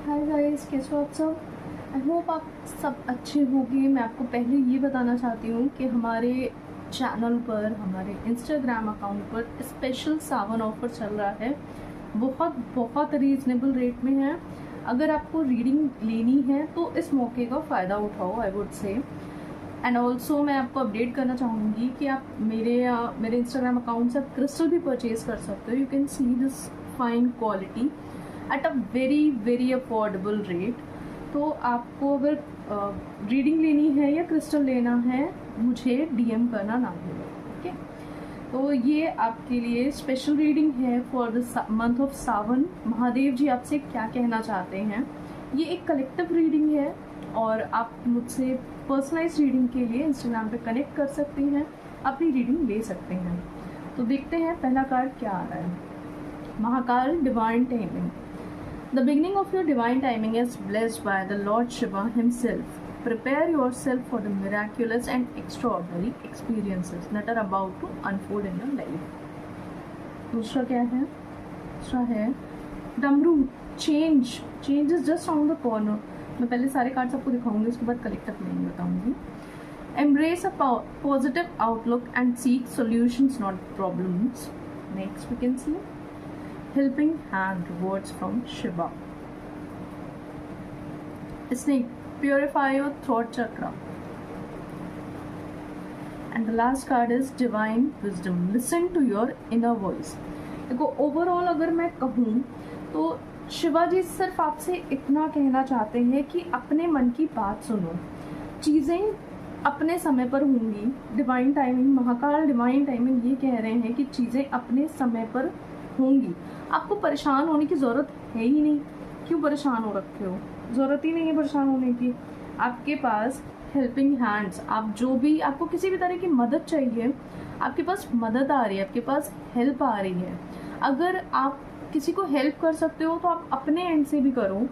Hi guys, कैसे हो आप सब। आई होप आप सब अच्छे होंगे। मैं आपको पहले ये बताना चाहती हूँ कि हमारे चैनल पर, हमारे इंस्टाग्राम अकाउंट पर स्पेशल सावन ऑफर चल रहा है। बहुत बहुत रीज़नेबल रेट में है। अगर आपको रीडिंग लेनी है तो इस मौके का फ़ायदा उठाओ, I would say. And also मैं आपको अपडेट करना चाहूँगी कि आप मेरे इंस्टाग्राम अकाउंट से आप क्रिस्टल भी परचेज़ कर सकते हो। You can see this fine quality at a very very affordable rate. तो आपको अगर रीडिंग लेनी है या क्रिस्टल लेना है, मुझे डीएम करना ना भूलें, ओके। तो ये आपके लिए स्पेशल रीडिंग है फॉर द मंथ ऑफ सावन। महादेव जी आपसे क्या कहना चाहते हैं, ये एक कलेक्टिव रीडिंग है और आप मुझसे पर्सनलाइज रीडिंग के लिए इंस्टाग्राम पे कनेक्ट कर सकती हैं, अपनी रीडिंग ले सकते हैं। तो देखते हैं पहला कार्ड क्या आ रहा है। Mahakal divine timing. The beginning of your divine timing is blessed by the Lord Shiva himself. Prepare yourself for the miraculous and extraordinary experiences that are about to unfold in your life. दूसरा क्या है? दूसरा है डमरू। Change is just on the corner. मैं पहले सारे cards आपको दिखाऊंगी, उसके बाद कलेक्टिव नहीं बताऊंगी। Embrace a positive outlook and seek solutions, not problems. Next we can see helping hand, words from Shiva. Snake, purify your throat chakra. And the last card is divine wisdom. Listen to your inner voice. देखो, overall अगर मैं कहूँ तो शिवाजी सिर्फ आपसे इतना कहना चाहते हैं कि अपने मन की बात सुनो। चीज़ें अपने समय पर होंगी। Divine timing, Mahakal divine timing ये कह रहे हैं कि चीज़ें अपने समय पर होंगी। आपको परेशान होने की ज़रूरत है ही नहीं। क्यों परेशान हो रखे हो? ज़रूरत ही नहीं है परेशान होने की। आपके पास हेल्पिंग हैंड्स, आप जो भी, आपको किसी भी तरह की मदद चाहिए, आपके पास मदद आ रही है, आपके पास हेल्प आ रही है। अगर आप किसी को हेल्प कर सकते हो तो आप अपने एंड से भी करो।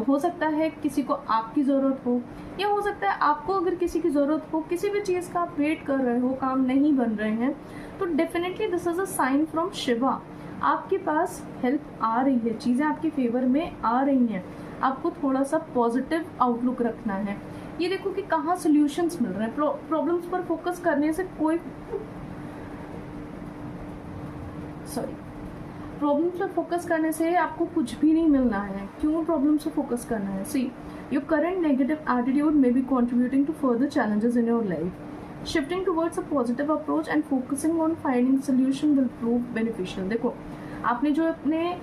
हो सकता है किसी को आपकी ज़रूरत हो, या हो सकता है आपको अगर किसी की ज़रूरत हो, किसी भी चीज़ का आप वेट कर रहे हो, काम नहीं बन रहे हैं, तो definitely this is a sign from Shiva. आपके पास हेल्प आ रही है, चीज़ें आपके फेवर में आ रही हैं। आपको थोड़ा सा पॉजिटिव आउटलुक रखना है। ये देखो कि कहाँ सॉल्यूशंस मिल रहे हैं। प्रॉब्लम्स पर फोकस करने से प्रॉब्लम्स पर फोकस करने से आपको कुछ भी नहीं मिलना है। क्यों प्रॉब्लम्स पर फोकस करना है? See, your current negative attitude may be contributing to further challenges in your life. Shifting towards a positive approach and focusing on finding solution will prove beneficial. देखो, आपने जो अपने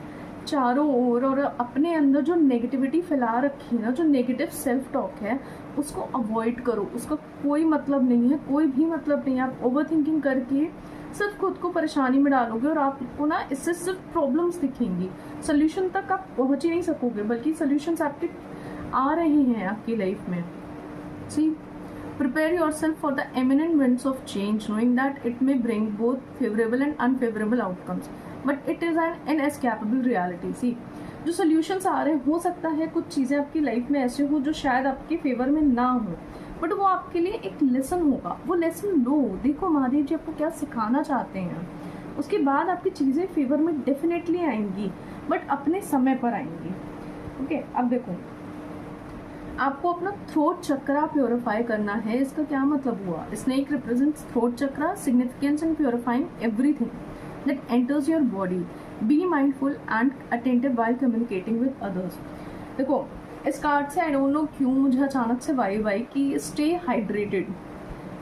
चारों ओर और अपने अंदर जो नेगेटिविटी फैला रखी है ना, जो नेगेटिव सेल्फ टॉक है, उसको अवॉइड करो। उसका कोई मतलब नहीं है, कोई भी मतलब नहीं है। आप ओवर थिंकिंग करके सिर्फ खुद को परेशानी में डालोगे और आपको ना इससे सिर्फ प्रॉब्लम्स दिखेंगी। सोल्यूशन तक आप पहुंच ही नहीं सकोगे, बल्कि सोल्यूशंस आपके आ रहे हैं आपकी लाइफ में। सी, prepare yourself for the imminent winds of change, knowing that it may bring both favorable and unfavorable outcomes, but it is an inescapable reality. See, जो solutions आ रहे हैं, हो सकता है कुछ चीज़ें आपकी लाइफ में ऐसे हो जो शायद आपके फेवर में ना हो, बट वो आपके लिए एक लेसन होगा। वो लेसन लो। देखो महादेव जी आपको क्या सिखाना चाहते हैं, उसके बाद आपकी चीज़ें फेवर में डेफिनेटली आएंगी, बट अपने समय पर आएंगी। ओके, अब देखो, आपको अपना थ्रोट चक्रा प्योरीफाई करना है। इसका क्या मतलब हुआ? Snake represents throat chakra, significance in purifying everything that enters your body. Be mindful and attentive while communicating with others. देखो, इस कार्ड से आई डोंट नो क्यों मुझे अचानक से वाइब आई कि स्टे हाइड्रेटेड।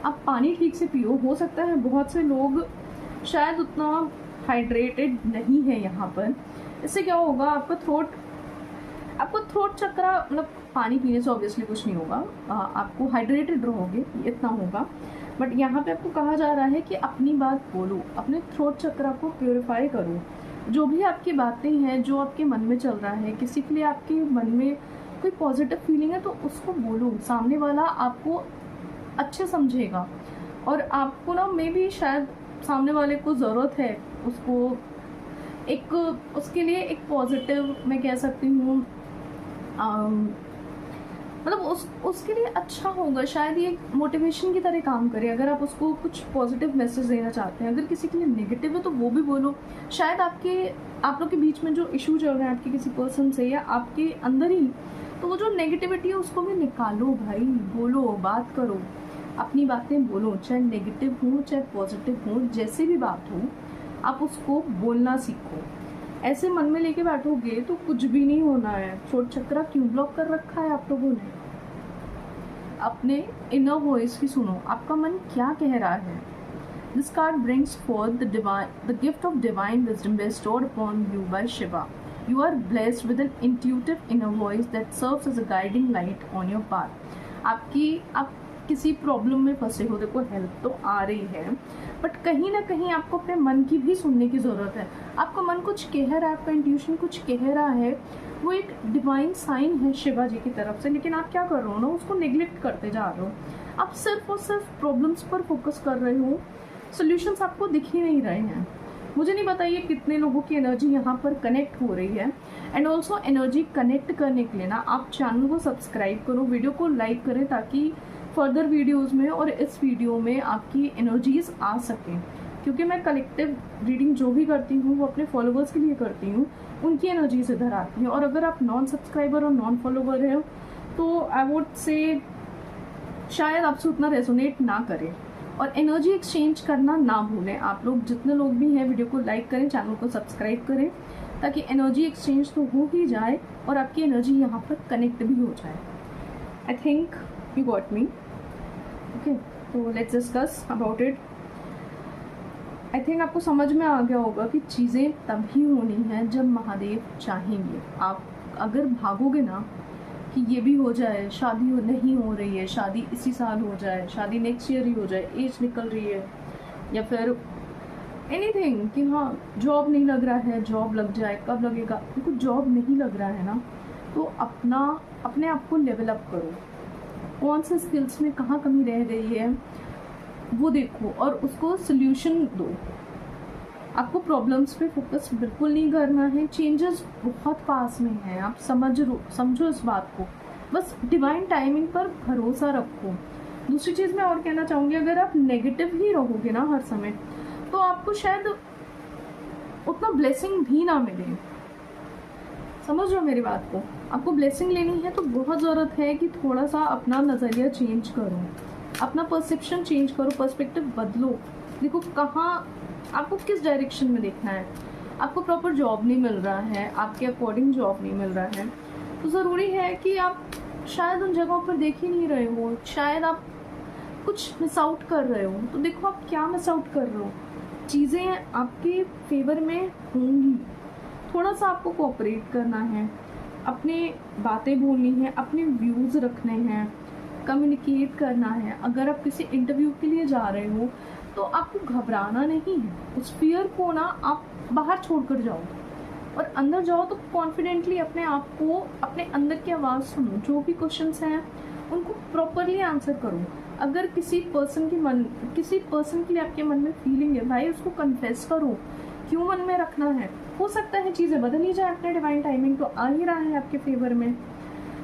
आप पानी ठीक से पियो। हो सकता है बहुत से लोग शायद उतना हाइड्रेटेड नहीं है यहाँ पर। इससे क्या होगा, आपको थ्रोट चक्रा, मतलब पानी पीने से ऑब्वियसली कुछ नहीं होगा, आपको हाइड्रेटेड रहोगे, इतना होगा। बट यहाँ पे आपको कहा जा रहा है कि अपनी बात बोलो, अपने थ्रोट चक्रा को प्योरीफाई करो। जो भी आपकी बातें हैं, जो आपके मन में चल रहा है, किसी के लिए आपके मन में कोई पॉजिटिव फीलिंग है तो उसको बोलो। सामने वाला आपको अच्छे समझेगा और आपको ना, मे बी शायद सामने वाले को ज़रूरत है, उसको एक, उसके लिए एक पॉजिटिव, मैं कह सकती हूँ, मतलब उसके लिए अच्छा होगा, शायद ये मोटिवेशन की तरह काम करे। अगर आप उसको कुछ पॉजिटिव मैसेज देना चाहते हैं, अगर किसी के लिए नेगेटिव है तो वो भी बोलो। शायद आप लोग के बीच में जो इशू चल रहा है आपके किसी पर्सन से या आपके अंदर ही, तो वो जो नेगेटिविटी है उसको भी निकालो भाई, बोलो, बात करो, अपनी बातें बोलो, चाहे नेगेटिव हो चाहे पॉजिटिव हो, जैसे भी बात हो आप उसको बोलना सीखो। ऐसे मन में लेके बैठोगे तो कुछ भी नहीं होना है। चोट चक्रा क्यों ब्लॉक कर रखा है आप लोगों ने? अपने इनर वॉइस की सुनो, आपका मन क्या कह रहा है। This card brings forth the gift of divine wisdom bestowed upon you by Shiva. You are blessed with an intuitive inner voice that serves as a guiding light on your path. आप किसी problem में फंसे हो, देखो help तो आ रही है, but कहीं ना कहीं आपको अपने मन की भी सुनने की ज़रूरत है। आपका मन कुछ कह रहा है, आपका इंट्यूशन कुछ कह रहा है, वो एक डिवाइन साइन है शिवा जी की तरफ से, लेकिन आप क्या कर रहे हो ना, उसको नेग्लेक्ट करते जा रहे हो। आप सिर्फ और सिर्फ प्रॉब्लम्स पर फोकस कर रहे हो, सॉल्यूशंस आपको दिख ही नहीं रहे हैं। मुझे नहीं पता ये कितने लोगों की एनर्जी यहाँ पर कनेक्ट हो रही है। एंड ऑल्सो एनर्जी कनेक्ट करने के लिए ना आप चैनल को सब्सक्राइब करो, वीडियो को लाइक करें, ताकि फर्दर वीडियोस में और इस वीडियो में आपकी एनर्जीज आ सकें। क्योंकि मैं कलेक्टिव रीडिंग जो भी करती हूँ वो अपने फॉलोवर्स के लिए करती हूँ, उनकी एनर्जीज इधर आती हैं। और अगर आप नॉन सब्सक्राइबर और नॉन फॉलोवर हो तो आई वुड से शायद आपसे उतना रेजोनेट ना करें। और एनर्जी एक्सचेंज करना ना भूलें। आप लोग जितने लोग भी हैं वीडियो को लाइक करें, चैनल को सब्सक्राइब करें, ताकि एनर्जी एक्सचेंज तो हो ही जाए और आपकी एनर्जी यहाँ पर कनेक्ट भी हो जाए। I think you got me. Okay, तो let's discuss about it. I think आपको समझ में आ गया होगा कि चीज़ें तभी होनी हैं जब महादेव चाहेंगे। आप अगर भागोगे ना कि ये भी हो जाए, शादी नहीं हो रही है, शादी इसी साल हो जाए, शादी नेक्स्ट ईयर ही हो जाए, एज निकल रही है, या फिर एनीथिंग कि हाँ जॉब नहीं लग रहा है, जॉब लग जाए, कब लगेगा, देखो जॉब नहीं लग रहा है ना, तो अपने आप को लेवल अप करो। कौन से स्किल्स में कहाँ कमी रह गई है वो देखो और उसको सोल्यूशन दो। आपको प्रॉब्लम्स पे फोकस बिल्कुल नहीं करना है, चेंजेस बहुत पास में हैं, आप समझो इस बात को, बस डिवाइन टाइमिंग पर भरोसा रखो। दूसरी चीज़ मैं और कहना चाहूँगी, अगर आप नेगेटिव ही रहोगे ना हर समय, तो आपको शायद उतना ब्लेसिंग भी ना मिले। समझ रहे हो मेरी बात को? आपको ब्लेसिंग लेनी है तो बहुत ज़रूरत है कि थोड़ा सा अपना नज़रिया चेंज करो, अपना परसेप्शन चेंज करो, पर्सपेक्टिव बदलो। देखो कहाँ आपको किस डायरेक्शन में देखना है। आपको प्रॉपर जॉब नहीं मिल रहा है, आपके अकॉर्डिंग जॉब नहीं मिल रहा है, तो ज़रूरी है कि आप शायद उन जगहों पर देख ही नहीं रहे हो, शायद आप कुछ मिस आउट कर रहे हो। तो देखो आप क्या मिस आउट कर रहे हो। चीज़ें आपके फेवर में होंगी, थोड़ा सा आपको कोऑपरेट करना है, अपने बातें बोलनी है, अपने व्यूज़ रखने हैं, कम्युनिकेट करना है। अगर आप किसी इंटरव्यू के लिए जा रहे हो तो आपको घबराना नहीं है, उस फियर को ना आप बाहर छोड़कर जाओ और अंदर जाओ। तो कॉन्फिडेंटली अपने आप को, अपने अंदर की आवाज़ सुनो, जो भी क्वेश्चंस हैं उनको प्रॉपरली आंसर करो। अगर किसी पर्सन के लिए आपके मन में फीलिंग है, भाई उसको कन्फेस करो, क्यों मन में रखना है। हो सकता है चीज़ें बदल ही जाए, अपने डिवाइन टाइमिंग तो आ ही रहा है आपके फेवर में।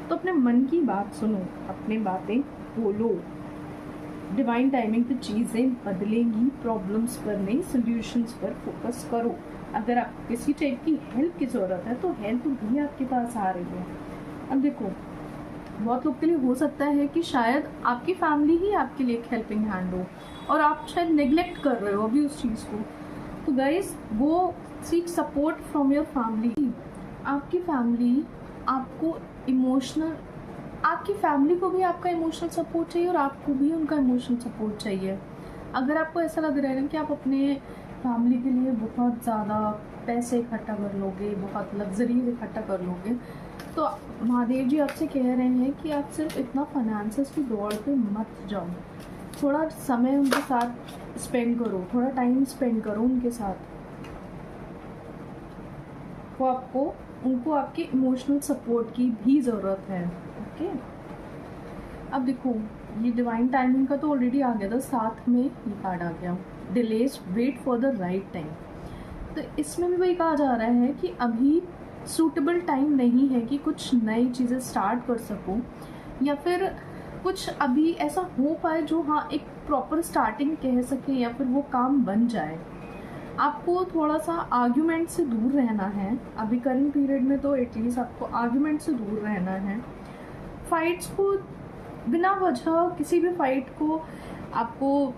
तो अपने मन की बात सुनो, अपनी बातें बोलो, डिवाइन टाइमिंग पे चीज़ें बदलेंगी। प्रॉब्लम्स पर नहीं, सॉल्यूशंस पर फोकस करो। अगर आपको किसी टाइप की हेल्प की ज़रूरत है तो हेल्प भी आपके पास आ रही है। अब देखो बहुत लोग के लिए हो सकता है कि शायद आपकी फैमिली ही आपके लिए एक हेल्पिंग हैंड हो और आप शायद नेग्लेक्ट कर रहे हो अभी उस चीज़ को। तो गाइस वो seek support from your family. आपकी फैमिली आपको इमोशनल, आपकी फैमिली को भी आपका इमोशनल सपोर्ट चाहिए और आपको भी उनका इमोशनल सपोर्ट चाहिए। अगर आपको ऐसा लग रहा है ना कि आप अपने फैमिली के लिए बहुत ज़्यादा पैसे इकट्ठा कर लोगे, बहुत लग्जरीज इकट्ठा कर लोगे, तो महादेव जी आपसे कह रहे हैं कि आप सिर्फ इतना फाइनेंसेस की दौड़ पे मत जाओ। थोड़ा समय उनके साथ स्पेंड करो, थोड़ा टाइम स्पेंड करो उनके साथ। वो उनको आपके इमोशनल सपोर्ट की भी ज़रूरत है। ओके, अब देखो ये डिवाइन टाइमिंग का तो ऑलरेडी आ गया था, साथ में ये कार्ड आ गया, delays wait for the right time. तो इसमें भी वही कहा जा रहा है कि अभी सूटेबल टाइम नहीं है कि कुछ नई चीज़ें स्टार्ट कर सको, या फिर कुछ अभी ऐसा हो पाए जो हाँ एक प्रॉपर स्टार्टिंग कह सके या फिर वो काम बन जाए। आपको थोड़ा सा आर्ग्यूमेंट से दूर रहना है अभी करंट पीरियड में, तो एटलीस्ट आपको आर्ग्यूमेंट से दूर रहना है। फाइट्स को बिना वजह किसी भी फाइट को आपको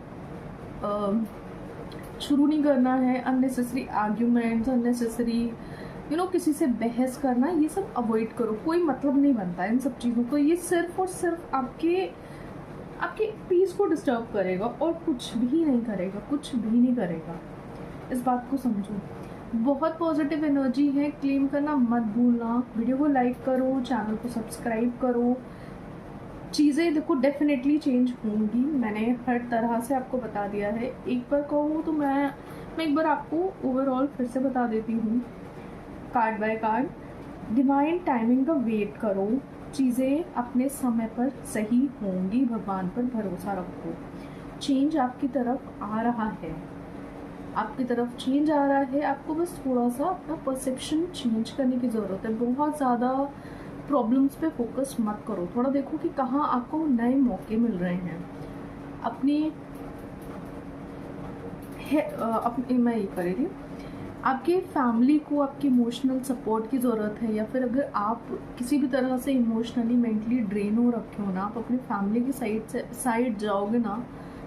शुरू नहीं करना है। अननेसेसरी आर्ग्यूमेंट्स, अननेसेसरी किसी से बहस करना, ये सब अवॉइड करो। कोई मतलब नहीं बनता है इन सब चीज़ों को। ये सिर्फ और सिर्फ आपके पीस को डिस्टर्ब करेगा और कुछ भी नहीं करेगा, कुछ भी नहीं करेगा। इस बात को समझो। बहुत पॉजिटिव एनर्जी है, क्लेम करना मत भूलना। वीडियो को लाइक करो, चैनल को सब्सक्राइब करो। चीज़ें देखो डेफिनेटली चेंज होंगी, मैंने हर तरह से आपको बता दिया है। एक बार कहूँ तो मैं एक बार आपको ओवरऑल फिर से बता देती हूँ card by card. Divine timing का वेट करो, चीज़ें अपने समय पर सही होंगी, भगवान पर भरोसा रखो। चेंज आपकी तरफ आ रहा है, आपकी तरफ चेंज आ रहा है। आपको बस थोड़ा सा अपना परसेप्शन चेंज करने की ज़रूरत है। बहुत ज़्यादा प्रॉब्लम्स पे फोकस मत करो, थोड़ा देखो कि कहाँ आपको नए मौके मिल रहे हैं। मैं ये कर रही, आपके फैमिली को आपकी इमोशनल सपोर्ट की ज़रूरत है, या फिर अगर आप किसी भी तरह से इमोशनली मेंटली ड्रेन हो रखे हो ना, आप अपनी फैमिली की साइड जाओगे ना,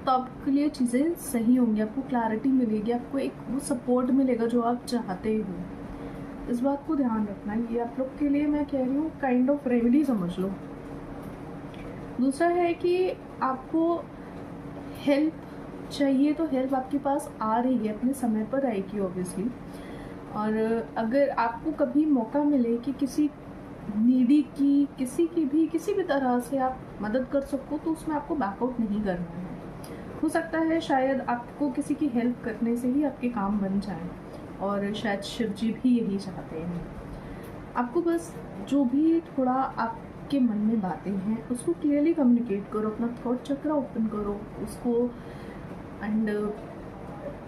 तो आपके लिए चीज़ें सही होंगी। आपको क्लैरिटी मिलेगी, आपको एक वो सपोर्ट मिलेगा जो आप चाहते हो। इस बात को ध्यान रखना। ये आप लोग के लिए मैं कह रही हूँ काइंड ऑफ रेमेडी समझ लो। दूसरा है कि आपको हेल्प चाहिए, तो हेल्प आपके पास आ रही है, अपने समय पर आएगी ऑब्वियसली। और अगर आपको कभी मौका मिले कि किसी नीडी की किसी भी तरह से आप मदद कर सको, तो उसमें आपको बैकआउट नहीं करना है। हो सकता है शायद आपको किसी की हेल्प करने से ही आपके काम बन जाए, और शायद शिव जी भी यही चाहते हैं। आपको बस जो भी थोड़ा आपके मन में बातें हैं उसको क्लियरली कम्युनिकेट करो, अपना थॉट चक्र ओपन करो उसको। एंड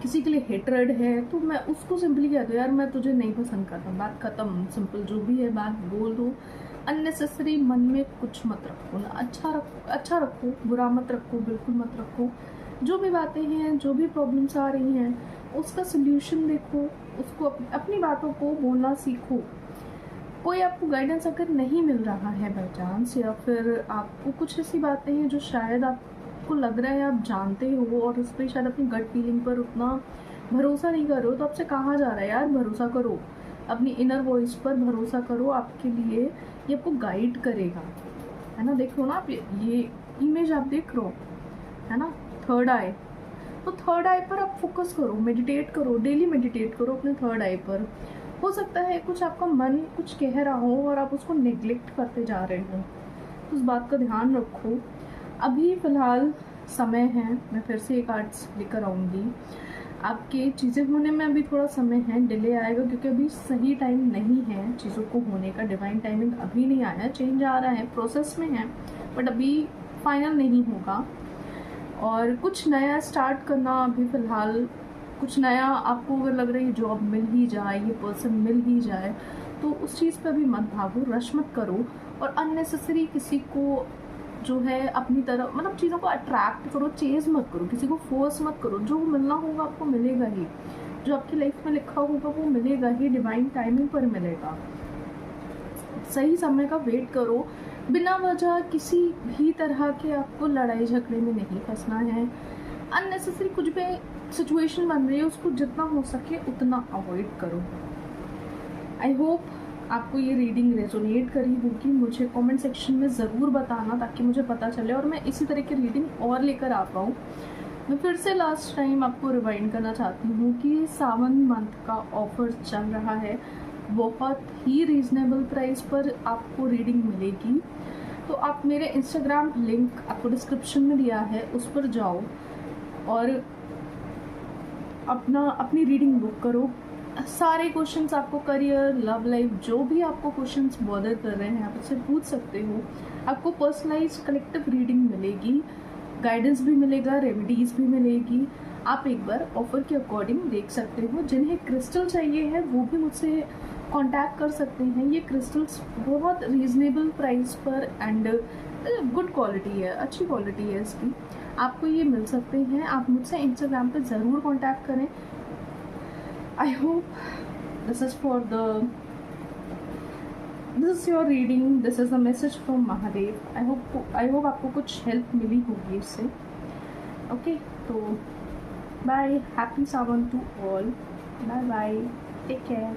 किसी के लिए हेट्रेड है तो मैं उसको सिंपली कह दो, यार मैं तुझे नहीं पसंद करता, बात खत्म। सिंपल जो भी है बात बोल दो। अननेसेसरी मन में कुछ मत रखो ना, अच्छा रखो, बुरा मत रखो, बिल्कुल मत रखो। जो भी बातें हैं, जो भी प्रॉब्लम्स आ रही हैं, उसका सोल्यूशन देखो, उसको अपनी बातों को बोलना सीखो। कोई आपको गाइडेंस अगर नहीं मिल रहा है बाई चांस, या फिर आपको कुछ ऐसी बातें हैं जो शायद आपको लग रहा है आप जानते हो और उस पर शायद अपनी गट फीलिंग पर उतना भरोसा नहीं कर रहे हो, तो आपसे कहा जा रहा है यार भरोसा करो, अपनी इनर वॉइस पर भरोसा करो। आपके लिए ये आपको गाइड करेगा, है ना। देखो ना आप ये इमेज आप देख रहे हो, है ना, थर्ड आई। तो थर्ड आई पर आप फोकस करो, मेडिटेट करो, डेली मेडिटेट करो अपने थर्ड आई पर। हो सकता है कुछ आपका मन कुछ कह रहा हो और आप उसको नेग्लेक्ट करते जा रहे हो, तो उस बात का ध्यान रखो। अभी फ़िलहाल समय है, मैं फिर से एक कार्ड्स लेकर आऊँगी। आपके चीज़ें होने में अभी थोड़ा समय है, डिले आएगा क्योंकि अभी सही टाइम नहीं है चीज़ों को होने का। डिवाइन टाइमिंग अभी नहीं आया, चेंज आ रहा है, प्रोसेस में है, बट अभी फाइनल नहीं होगा। और कुछ नया स्टार्ट करना अभी फ़िलहाल, कुछ नया आपको अगर लग रहा है जॉब मिल ही जाए, ये पर्सन मिल ही जाए, तो उस चीज़ पर भी मत भागो, रश मत करो। और अननेसेसरी किसी को जो है अपनी तरफ मतलब चीज़ों को अट्रैक्ट करो, चेज मत करो, किसी को फोर्स मत करो। जो मिलना होगा आपको मिलेगा ही, जो आपकी लाइफ में लिखा होगा वो मिलेगा ही, डिवाइन टाइमिंग पर मिलेगा। सही समय का वेट करो, बिना वजह किसी भी तरह के आपको लड़ाई झगड़े में नहीं फंसना है। अननेसेसरी कुछ भी सिचुएशन बन रही है उसको जितना हो सके उतना अवॉइड करो। आई होप आपको ये रीडिंग रेजोनेट करी होगी। मुझे कमेंट सेक्शन में ज़रूर बताना ताकि मुझे पता चले और मैं इसी तरह की रीडिंग और लेकर आ पाऊँ। मैं फिर से लास्ट टाइम आपको रिमाइंड करना चाहती हूँ कि सावन मंथ का ऑफर चल रहा है, बहुत ही रीज़नेबल प्राइस पर आपको रीडिंग मिलेगी। तो आप मेरे इंस्टाग्राम लिंक आपको डिस्क्रिप्शन में दिया है, उस पर जाओ और अपनी रीडिंग बुक करो। सारे क्वेश्चंस आपको करियर, लव लाइफ, जो भी आपको क्वेश्चंस बॉदर कर रहे हैं आप उससे पूछ सकते हो। आपको पर्सनलाइज कलेक्टिव रीडिंग मिलेगी, गाइडेंस भी मिलेगा, रेमेडीज़ भी मिलेगी। आप एक बार ऑफर के अकॉर्डिंग देख सकते हो। जिन्हें क्रिस्टल चाहिए है वो भी मुझसे कांटेक्ट कर सकते हैं। ये क्रिस्टल्स बहुत रीज़नेबल प्राइस पर एंड गुड क्वालिटी है, अच्छी क्वालिटी है इसकी, आपको ये मिल सकते हैं। आप मुझसे इंस्टाग्राम पे ज़रूर कांटेक्ट करें। I hope this is for the this is your reading, this is the message from Mahadev. I hope आपको कुछ हेल्प मिली होगी इससे। ओके, तो bye, happy Sawan to all, bye bye, take care.